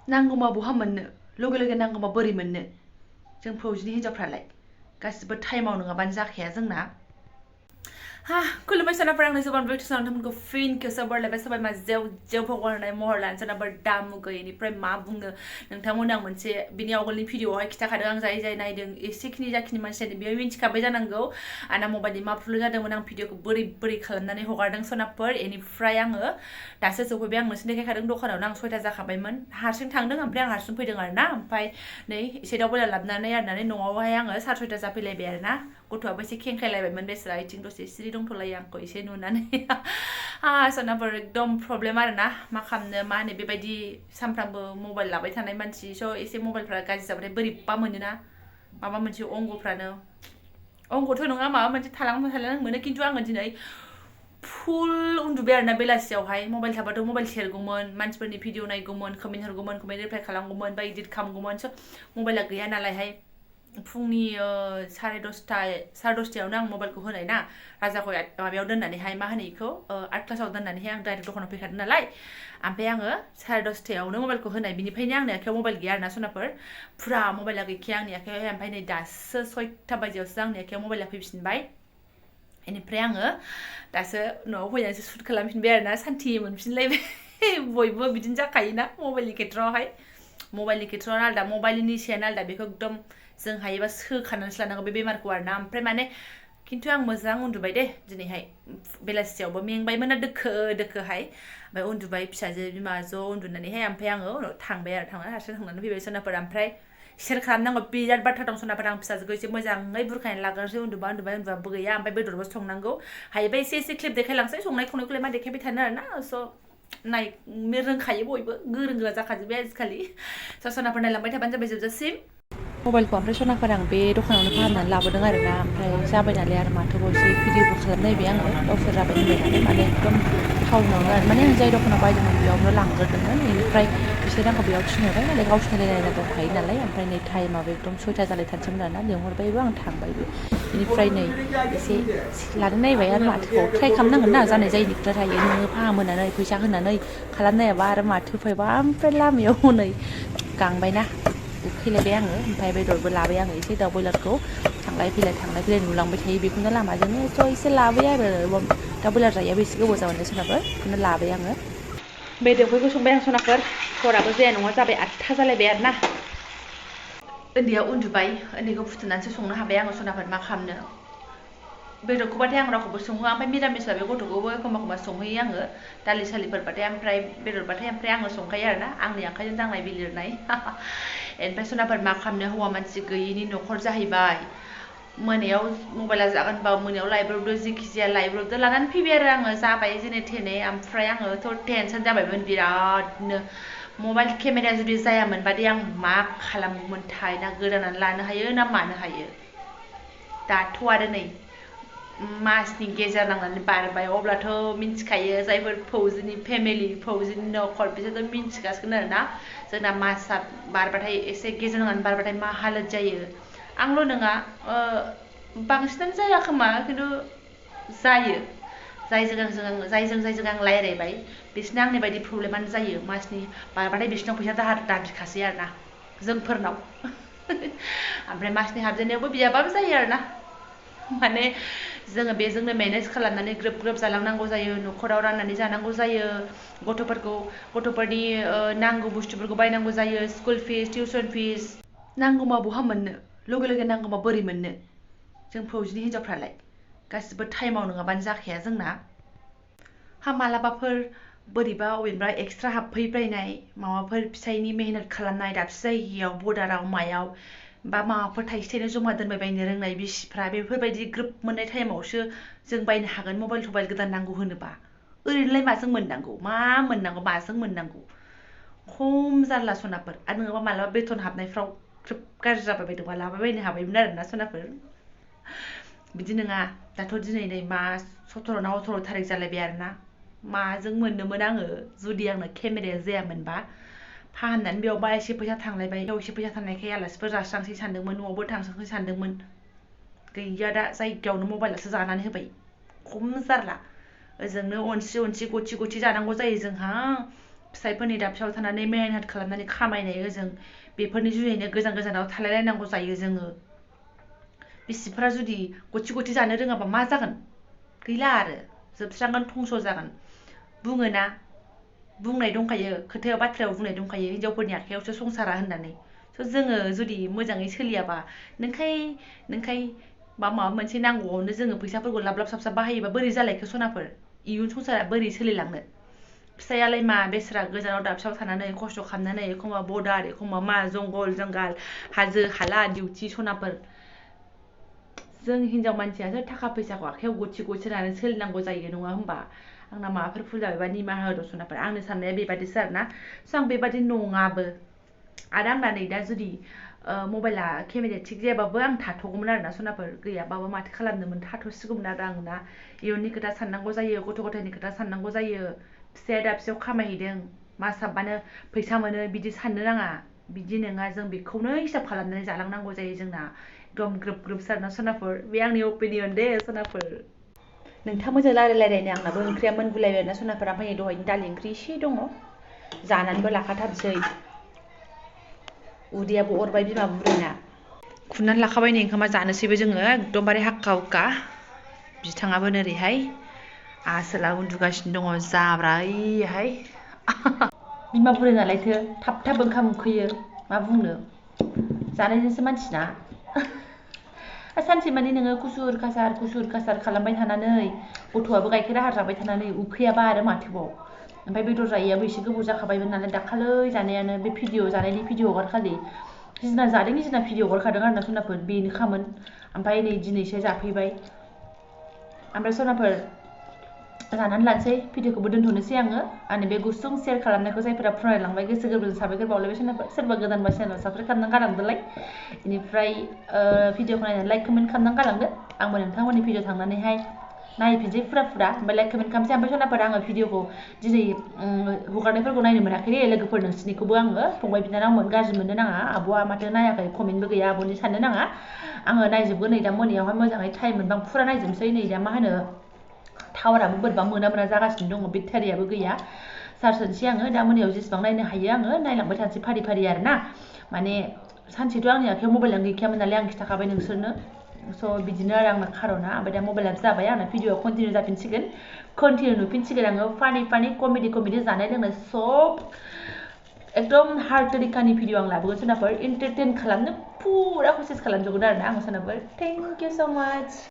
नांगौमा बहा मोननो लगे लगे नांगौमा बोरै मोननो जों फौजिनि हिन्जावफ्रालाय गासिबो टाइमाव नङाबानो जाखाया जोंना खुलुमबाय सोनाफोर आंनि जोबान बेक्ट सोनानोमोनखौ फिन खेबसे बरलायबाय साबाय मा जेव जेव भगवान होनाय महर लानो सोनाफोर दामु गैयैनिफ्राय मा बुंनो नोंथांमोन आं मोनसे बिनि आवगोलनि भिडिअआवहाय खिथाखादों आं जाय जाय नायदों एसेखिनि जाखिनि मानसियानो बेयो मिन्थिखाबाय जानांगौ आंना मबाइलनि मा प्रब्लेम जादोंमोन आं भिडिअखौ बोरै बोरै खालामनानै हगारदों सोनाफोर बेनिफ्राय आङो दासो सफैबाय आं नोंसोरनो देखायखादों दखानावनो आं 6टा जाखाबायमोन हारसिं थांदों ओमफ्राय आं हारसिं फैदों आरोना ओमफ्राय नै एसे दाउ बयलार लाबोनानै आरनानै न'आवहाय आङो 6:30 जाफैलायबाय आरोना गथ'आबो एसे खेंखायलायबायमोन बेसरा आथिं दसे सिरि दंथ'लायो आंखौ एसे नुनानै सोनाफोर एकदम प्रब्लेम आरोना मा खालामनो मा होनो बेबायदि सानफ्रामबो मबाइल लाबाय थानाय मानसि स' एसे मबाइलफ्रा गाज्रि जाबाथाय बोरैबा मोनोना माबा मोनसे अंगफ्रानो अंगथ' नङा माबा मोनसे थालां मोनो खिन्थु आङो दिनै फुल उन्दुबाय आरोना बेलासियावहाय मबाइल थाबाथ' मबाइल सेरगौमोन मानसिफोरनि भिडिअ नायगौमोन कमेन्ट हरगौमोन कमेन्ट रिप्लाइ खालामगौमोन बा इडिट खालामगौमोन स' मबाइला गैया नालायहाय फुंनि 10:30 आं मबाइलखौ होनाय ना राजाखौ माबायाव दोननानैहाय मा होनो बेखौ 8 क्लासाव दोननानैहाय आं डाइरेक्ट दखानाव फैखादों नालाय ओमफ्राय आङो 10:30 मबाइलखौ होनाय बिनिफ्रायनो आंनि आखायाव मबाइल गैया आरोना सोनाफोर फुरा मबाइला गैखाया आंनि आखायावहाय ओमफ्राय नै दासो 6टा बाजियावसो आंनि आखायाव मबाइला फैफिनबाय बेनिफ्राय आङो दासो न'आव फैनानैसो सुट खालामफिनबाय आरोना सान्थि मोनफिनलायबाय बयबो बिदिनो जाखायोना मबाइलनि खेथ्रआवहाय मबाइलनि खेथ्रआवनो आलदा मबाइलनि सायानो आलदा बेखौ एकदम जों हायोबा सोखानानैसो लानांगौ बे बेमारखौ आरोना ओमफ्राय माने खिन्थु आं मोजां उन्दुबाय दे दिनैहाय बेलासियावबो मेंबायमोन ना दोखो दोखोहाय ओमफ्राय उन्दुबाय फिसाजो बिमा ज' उन्दुनानैहाय ओमफ्राय आङो उनाव थांबाय आरो थांनानै हारसिं थांनानै फैबाय सोनाफोर ओमफ्राय शेयार खालामनांगौ बिराद बाथ्रा दं सोनाफोर आं फिसाजोखौ एसे मोजाङै बुरखायनानै लाग्रोसै उन्दुबाबो गैया ओमफ्राय बेदरबो संनांगौ हायोबा एसे एसे क्लिप देखायलांसै संनाय खावनायखौलाय मा देखायबाय थानो आरोना स' नाय रोंखायो बयबो गोरों गोरा जाखाजोब्बाय आजिखालि स' सोनाफोर नायलांबाय थाबानो जाबाय जोबजासिम मबाइलखौ ओमफ्राय सनाफोर आं बे दखानावनो फाहामनानै लाबोदों आरोना ओमफ्राय जाबाय नालाय आरो माथोबाव एसे भिडिअबो खालामनायबाय आङो गावसोर जाबाय होनबाय नालाय माने एकदम टाउनावनो आरो माने आं जाय दखानाव बायदोंमोन बेयावनो लांग्रोदोंमोन बेनिफ्राय बिसोर आंखौ बेयाव थिनहरबाय नालाय गावसोरनि रायलायना दंखायो नालाय ओमफ्राय नै टाइमाबो एकदम 6टा जालायथारसैमोन आरोना लिंहरबायबो आं थांबायबो बेनिफ्राय नै एसे लानो नायबाय आरो माथोखौ ट्राइ खालामनांगोन ना जानाय जायिनि खोथा थायो नोङो फाहामहोनानै फैसा होनानै खालामनायाबा आरो माथो फैबा ओमफ्राय लामायाव हनै गांबायना फैलायबाय आङो ओमफ्राय बेदरबो लाबाय आङो एसे दाउ बयलारखौ थांलाय फैलाय नुलांबाय थायो बेखौनो लामाजोंनो एसे लाबाय आरो दाउ बयलार जायोबो एसे गोबाव जाबाय सोनाफोर बेखौनो लाबाय आङो बेदरफोरखौ संबाय आं सोनाफोर हराबो जाया नङा जाबाय 8टा जालायबाय आरोना उन्दैया उन्दुबाय उन्दैखौ फुथुनानैसो संनो हाबाय आङो सोनाफोर मा खालामनो बेदरखौबाथाय आं रावखौबो संहोआ ओमफ्राय मिरामिसबा बे गथ'खौबो एखमबा संहैयो आङो दालि सालिफोरबाथाय ओमफ्राय बेदरबाथाय ओमफ्राय आङो संखायो आरोना आंनि आखाइजों दांनाय बिलिरनाय ओमफ्राय सोनाफोर मा खालामनो हौवा मानसि गैयिनि न'खर जाहैबाय मोनायाव मबाइला जागोनबा मोनायाव लायब्रबदो जेखि जाया लायब्रबदो लानानै फैबाय आरो आङो जाबाय जेने थेने ओमफ्राय आङोथ' टेनसन जाबायमोन बिरादनो मबाइल केमेराया जुदि जायामोनबादि आं मा खालामगौमोनथाय ना गोदानानै लानो हायो ना मानो हायो दाथ' आरो नै मासनि गेजेर नांनानै बारबाय अब्लाथ' मिन्थिखायो जायफोर फौजिनि फेमिलि फौजिनि न'खर बिसोरथ' मिन्थिगासिगोन आरोना जोंना मासआ बारबाथाय एसे गेजेर नांनानै बारबाथाय मा हालोद जायो आंल' नङा बांसिनानो जाया खोमा खिन्थु जायो जायजों आं रायज्लायबाय बिसोरना आंनि बायदि प्रब्लेमानो जायो मासनि बारबाथाय बिसोरनाव फैसा दाहार दाबिखासै आरोना जोंफोरनाव ओमफ्राय मासनि हाबजेननायावबो बियाबाबो जायो आरोना माने जोङो बेजोंनो मेनेज खालामनानै ग्रोब ग्रोब जालांनांगौ जायो न'खराव राननानै जानांगौ जायो गथ'फोरनि नांगौ बुस्थुफोरखौ बायनांगौ जायो स्कुल फिस टिउसन फिस नांगौमा बहा मोननो लगे लगे नांगौमा बोरै मोननो जों फौजिनि हिन्जावफ्रालाय गासिबो टाइमाव नङाबानो जाखाया जोंना मालाबाफोर बोरैबा अबेनिफ्राय एक्सट्रा हाबफैबायनाय माबाफोर फिसायनि मेहनत खालामनाय दाबसे जायगायाव बर्डाराव मायाव बा माबाफोर थाइसे थाइनै जमा दोनबाय बायनो रोंनाय बिसिफ्रा बेफोरबायदि ग्रोब मोननाय टाइमावसो जों बायनो हागोन मबाइल गोदान नांगौ होनोबा ओरैनोलाय माजों मोननांगौ माजों मोननांगौ खम जारला सनाफोर आरो नङाबा मालाबा बेथन हाबनायफ्राव ग्रोब गाज्रि जाबाय बायदोंबा लाबायबायनो हाबायमोन आरोना सनाफोर बिदि नङा दाथ' दिनै नै मा 17 ना 18 थारिख जालायबाय आरोना माजों मोननोमोन आङो जुदि आंना केमेराया जायामोनबा फाहामनानै बेयावबा एसे फैसा थांलायबाय बेयाव एसे फैसा थांनायखाय आलासिफोर जास्रांसै सानदोंमोन न'आवबो थांस्रांसै सानदोंमोन गैया दा जायगायावनो मबाइलासो जानानै होबाय खम जारला ओजोंनो अनसि गथि जानांगौ जायो जोंहा फिसाइफोरनि दाबसेयाव थानानै मेहनत खालामनानै खामायनाय ओजों बेफोरनि जुनैनो गोजान गोजानाव थालायलायनांगौ जायो जोङो बिसिफोरा जुदि गथि गथि जानो रोङाबा मा जागोन गैला आरो जोबस्रांगोन धंस जागोन बुङोना बुंनाय दंखायो खोथायाव बाथ्रायाव बुंनाय दंखायो हिनजावफोरनि आखायावसो संसारा होननानै स' जोङो जुदि मोजाङै सोलियाबा नोंखाय माबा मोनसे नांगौआवनो जोङो फैसाफोरखौ लाब लाब साबसाब बाहायोबा बोरै जालायखो सनाफोर इयुन संसारा बोरै सोलिलांनो फिसायालाय मा बेस्रा गोजानाव दाबसेयाव थानानै खस्थ' खालामनानै एखमबा बर्डार एखमबा मा जंगल जंगाल हाजो हाला डिउटि सनाफोर जों हिनजाव मानसियासो थाखा फैसाखौ आखायाव गथि गथि लानानै सोलिनांगौ जायो नङा होमबा आंना माबाफोर भुल जाबायबा निमाहा होद सनाफोर आंनि साननाया बेबादिसो आरोना स' आं बेबादि नङाबो आरो आंना नै दा जुदि मबाइला केमेराया थिग जायाबाबो आं थाथ'गौमोन आरोना सनाफोर गैयाबाबो माथो खालामनोमोन थाथ'सिगौमोन आरो आं ना इयुननि खोथा साननांगौ जायो गथ' गथायनि खोथा साननांगौ जायो फिसाया दाबसेयाव खामायहैदों मास हाबबानो फैसा मोनो बिदि साननो नाङा बिदि नङा जों बेखौनो हिसाब खालामनानै जालांनांगौ जायो जोंना एकदम ग्रोब ग्रोब सारना सनाफोर बे आंनि अपिनियन दे सनाफोर नोंथांमोनजों रायलायलायनो आंनाबो ओंख्रिया मोनगुलायबाय ना सनाफोर ओमफ्राय दहायनि दालि ओंख्रि एसे दङ जानानैबो लाखाथारसै उदैयाबो अरबाय बिमा बुरैना खुरनानै लाखाबाय नै ओंखामा जानोसैबो जोङो एकदमबारे हाक्का हुक्का बिथाङाबो नोरैहाय आसोला उन्दुगासिनो दङ जाब्रा ओइहाय बिमा बुरै नालायथो थाब थाब ओंखाम उखैयो मा बुंनो जानायजोंसो मानसिना सानसे माने नोङो कुसुर कासार खालामबाय थानानै गथ'आबो गाइखेर आहार जाबाय थानानै उखैयाबा आरो माथोबाव ओमफ्राय बेदर जायैयाबो एसे गोबाव जाखाबायमोन नालाय दाखालै जानायानो बे जानायनि भिडिअ हगारखालि जिजना जादों जिजना भिडिअ हगारखादों आरोना सनाफोर बेनोखामोन ओमफ्राय नै दिनैसो जाफैबाय ओमफ्राय सनाफोर जानानै लानोसै भिडिअखौबो दोनथ'नोसै आंनि बे गुसुं शेयार खालामनायखौ जायफोरा फरायलांबाय गोसो गोरबोजों साबायखर बावलायबाय सोरबा गोदानबा चेनेलाव साबस्क्राइब खालामनानै गालांदोलाय बेनिफ्राय भिडिअखौ नायनानै लाइक कमेन्ट खालामनानै गालांदो आंबो नोंथांमोननि भिडिअ थांनानैहाय नायफिनसै फुरा ओमफ्राय लाइक कमेन्ट खालामसै ओमफ्राय सनाफोर आङो भिडिअखौ दिनै हगारनायफोरखौ नायनो मोनाखै दे लोगोफोर नोंसिनिखौबो आङो फंबाय बिनानावमोन गाज्रि मोननो नाङा आब'आ माथो नायाखै कमेन्टबो गैया आब'नि साननो नाङा आङो नायजोबगोन नै दा मोनायावहाय मोजाङै टाइम मोनबा आं फुरा नायजोबनोसै नै दा मा होनो टावाराबो बोरैबा मोना जागासिनो दङ बेटारियाबो गैया चार्ज होनोसै आङो दा मोनायाव जेसेबां नायनो हायो आङो नायलांबाय थानोसै फारि फारि आरोना माने सानसेथ' आंनि आखायाव मबाइलानो गैखायामोन नालाय आं खिन्थाखाबाय नोंसोरनो स' बिदिनो आरो आंना खार'ना ओमफ्राय दा मबाइलाबो जाबाय आंना भिडिअआ कन्टिनिउ जाफिनसिगोन कन्टिनिउ नुफिनसिगोन आङो फानि कमेडि जानाय लोंनाय सब एकदम हार्ड तरिकानि भिडिअ आं लाबोगोन सोनाफोर एन्टारटेन खालामनो फुरा कसिस खालामजोबगोन आरोना आं सोनाफोर थेंक इउ स' माच